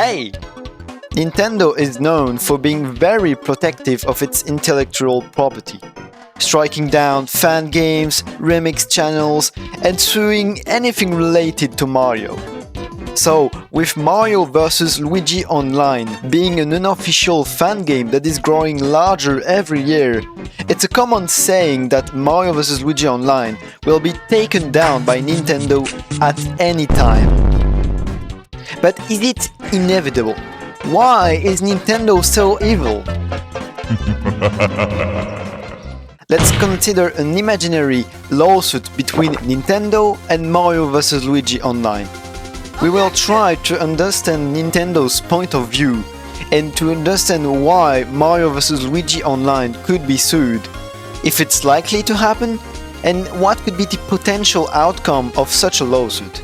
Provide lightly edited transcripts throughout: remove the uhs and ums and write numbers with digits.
Hey! Nintendo is known for being very protective of its intellectual property, striking down fan games, remix channels, and suing anything related to Mario. So, with Mario Vs Luigi Online being an unofficial fan game that is growing larger every year, it's a common saying that Mario Vs Luigi Online will be taken down by Nintendo at any time. But is it inevitable? Why is Nintendo so evil? Let's consider an imaginary lawsuit between Nintendo and Mario vs Luigi Online. We will try to understand Nintendo's point of view and to understand why Mario vs Luigi Online could be sued, if it's likely to happen, and what could be the potential outcome of such a lawsuit.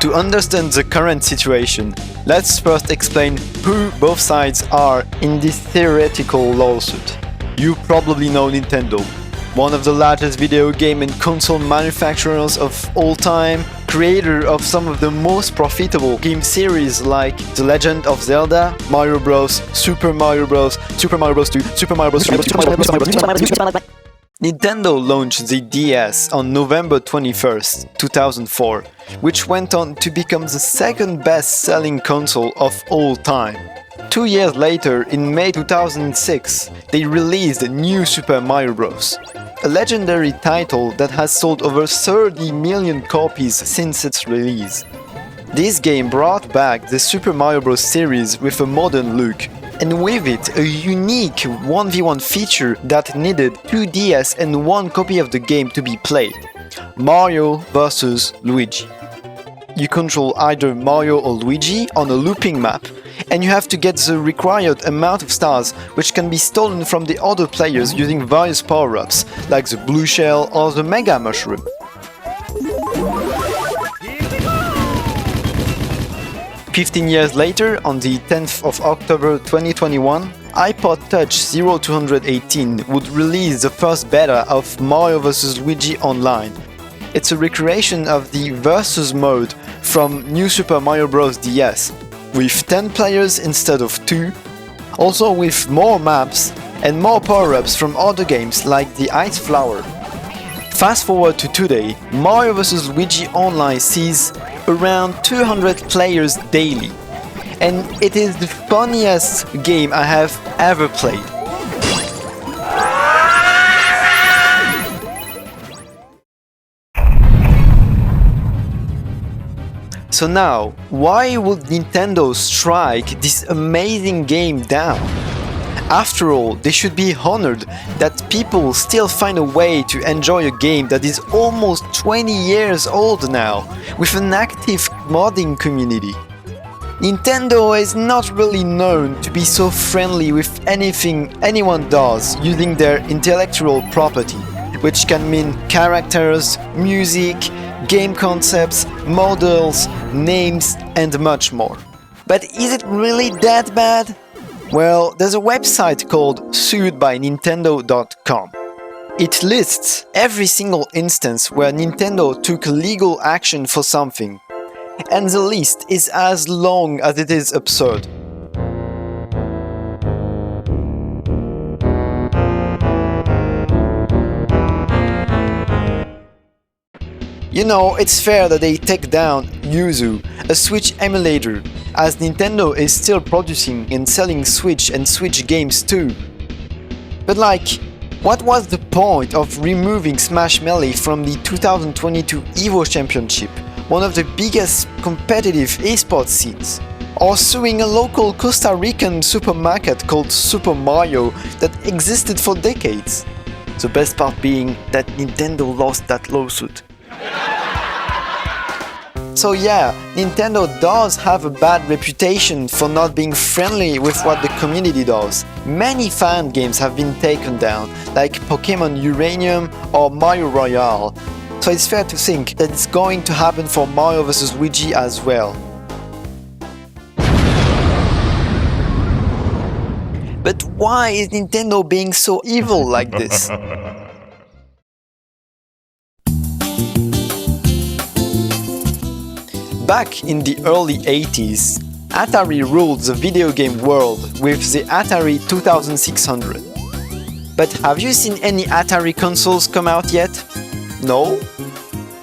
To understand the current situation, let's first explain who both sides are in this theoretical lawsuit. You probably know Nintendo, one of the largest video game and console manufacturers of all time, creator of some of the most profitable game series like The Legend of Zelda, Mario Bros, Super Mario Bros, Super Mario Bros 2, Super Mario Bros 3, Nintendo launched the DS on November 21st, 2004, which went on to become the second best-selling console of all time. 2 years later, in May 2006, they released New Super Mario Bros., a legendary title that has sold over 30 million copies since its release. This game brought back the Super Mario Bros. Series with a modern look, and with it a unique 1v1 feature that needed 2 DS and 1 copy of the game to be played: Mario vs Luigi. You control either Mario or Luigi on a looping map, and you have to get the required amount of stars, which can be stolen from the other players using various power-ups, like the blue shell or the mega mushroom. "15 years later, on the 10th of October 2021, iPod Touch 0218 would release the first beta of Mario vs Luigi Online. It's a recreation of the Versus mode from New Super Mario Bros. DS, with 10 players instead of 2, also with more maps and more power-ups from other games like the Ice Flower. Fast forward to today, Mario vs Luigi Online sees around 200 players daily, and it is the funniest game I have ever played. So now, why would Nintendo strike this amazing game down? After all, they should be honored that people still find a way to enjoy a game that is almost 20 years old now, with an active modding community. Nintendo is not really known to be so friendly with anything anyone does using their intellectual property, which can mean characters, music, game concepts, models, names, and much more. But is it really that bad? Well, there's a website called suedbynintendo.com. It lists every single instance where Nintendo took legal action for something, and the list is as long as it is absurd. You know, it's fair that they take down Yuzu, a Switch emulator, as Nintendo is still producing and selling Switch and Switch games too. But what was the point of removing Smash Melee from the 2022 EVO Championship, one of the biggest competitive esports scenes? Or suing a local Costa Rican supermarket called Super Mario that existed for decades? The best part being that Nintendo lost that lawsuit. So yeah, Nintendo does have a bad reputation for not being friendly with what the community does. Many fan games have been taken down, like Pokémon Uranium or Mario Royale. So it's fair to think that it's going to happen for Mario vs Luigi as well. But why is Nintendo being so evil like this? Back in the early 80s, Atari ruled the video game world with the Atari 2600. But have you seen any Atari consoles come out yet? No?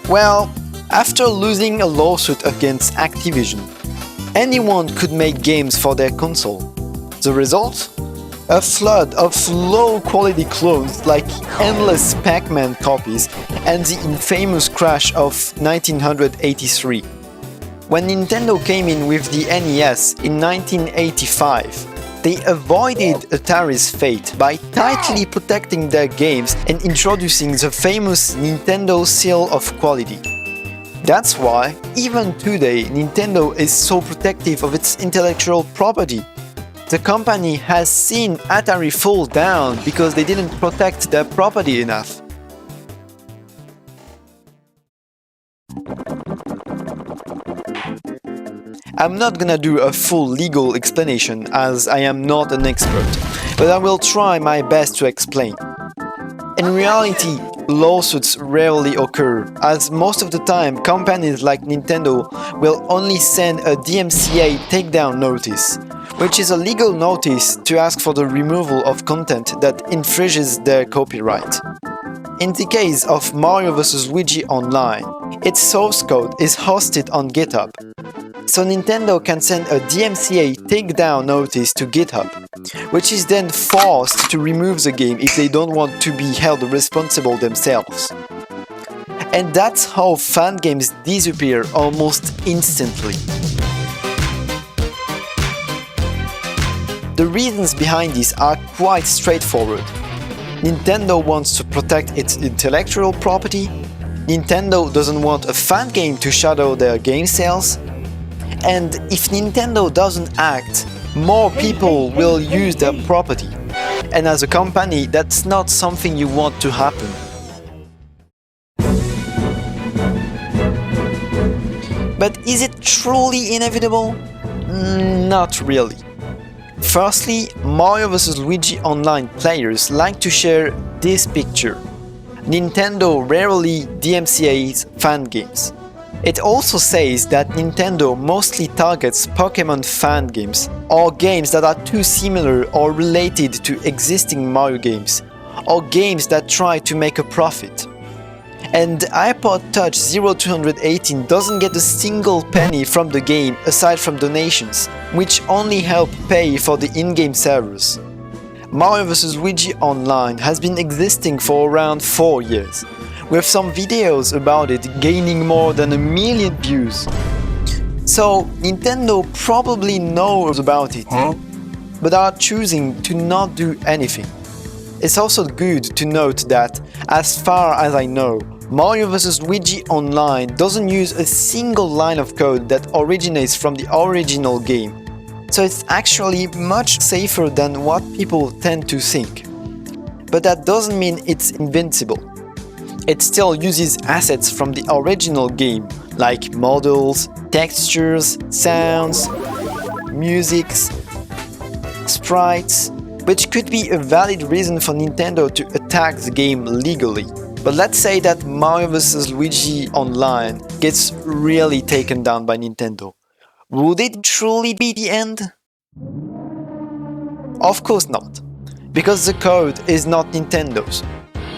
Well, after losing a lawsuit against Activision, anyone could make games for their console. The result? A flood of low-quality clones like endless Pac-Man copies and the infamous crash of 1983. When Nintendo came in with the NES in 1985, they avoided Atari's fate by tightly protecting their games and introducing the famous Nintendo seal of quality. That's why, even today, Nintendo is so protective of its intellectual property. The company has seen Atari fall down because they didn't protect their property enough. I'm not gonna do a full legal explanation as I am not an expert, but I will try my best to explain. In reality, lawsuits rarely occur, as most of the time companies like Nintendo will only send a DMCA takedown notice, which is a legal notice to ask for the removal of content that infringes their copyright. In the case of Mario Vs Luigi Online, its source code is hosted on GitHub, so Nintendo can send a DMCA takedown notice to GitHub, which is then forced to remove the game if they don't want to be held responsible themselves. And that's how fangames disappear almost instantly. The reasons behind this are quite straightforward. Nintendo wants to protect its intellectual property, Nintendo doesn't want a fan game to shadow their game sales, and if Nintendo doesn't act, more people will use their property. And as a company, that's not something you want to happen. But is it truly inevitable? Not really. Firstly, Mario Vs Luigi Online players like to share this picture. Nintendo rarely DMCAs fan games. It also says that Nintendo mostly targets Pokémon fan games, or games that are too similar or related to existing Mario games, or games that try to make a profit. And iPod Touch 0218 doesn't get a single penny from the game aside from donations, which only help pay for the in-game servers. Mario vs Luigi Online has been existing for around 4 years, with some videos about it gaining more than 1 million views. So Nintendo probably knows about it, but are choosing to not do anything. It's also good to note that, as far as I know, Mario vs Luigi Online doesn't use a single line of code that originates from the original game, so it's actually much safer than what people tend to think. But that doesn't mean it's invincible. It still uses assets from the original game, like models, textures, sounds, musics, sprites, which could be a valid reason for Nintendo to attack the game legally. But let's say that Mario vs Luigi Online gets really taken down by Nintendo. Would it truly be the end? Of course not, because the code is not Nintendo's.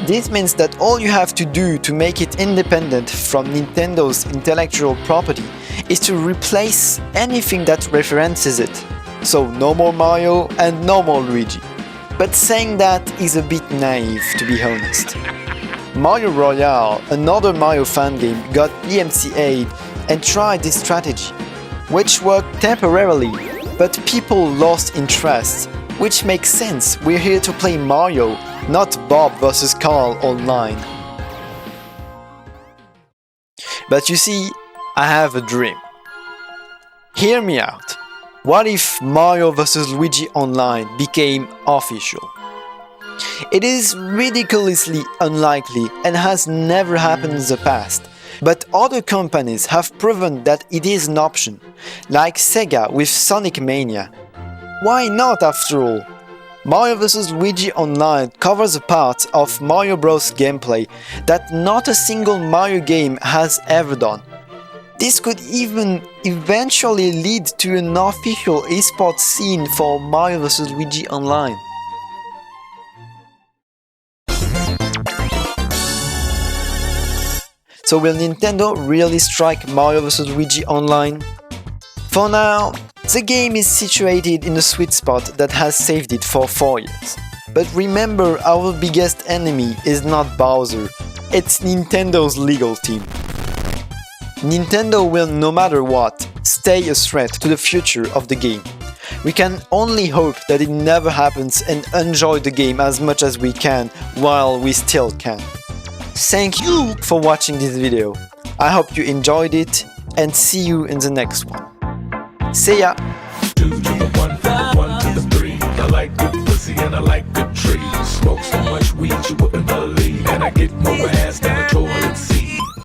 This means that all you have to do to make it independent from Nintendo's intellectual property is to replace anything that references it. So no more Mario and no more Luigi. But saying that is a bit naive, to be honest. Mario Royale, another Mario fan game, got DMCA'd and tried this strategy, which worked temporarily, but people lost interest, which makes sense. We're here to play Mario, not Bob vs Carl online. But you see, I have a dream. Hear me out. What if Mario vs Luigi Online became official? It is ridiculously unlikely and has never happened in the past, but other companies have proven that it is an option, like Sega with Sonic Mania. Why not after all? Mario vs Luigi Online covers a part of Mario Bros gameplay that not a single Mario game has ever done. This could even eventually lead to an official esports scene for Mario Vs Luigi Online. So will Nintendo really strike Mario vs Luigi Online? For now, the game is situated in a sweet spot that has saved it for 4 years. But remember, our biggest enemy is not Bowser, it's Nintendo's legal team. Nintendo will, no matter what, stay a threat to the future of the game. We can only hope that it never happens and enjoy the game as much as we can while we still can. Thank you for watching this video. I hope you enjoyed it and see you in the next one. See ya! 2 to the 1, from the 1 to the 3. I like good pussy and I like good trees. Smoke so much weed you wouldn't believe. And I get more ass than a trophy.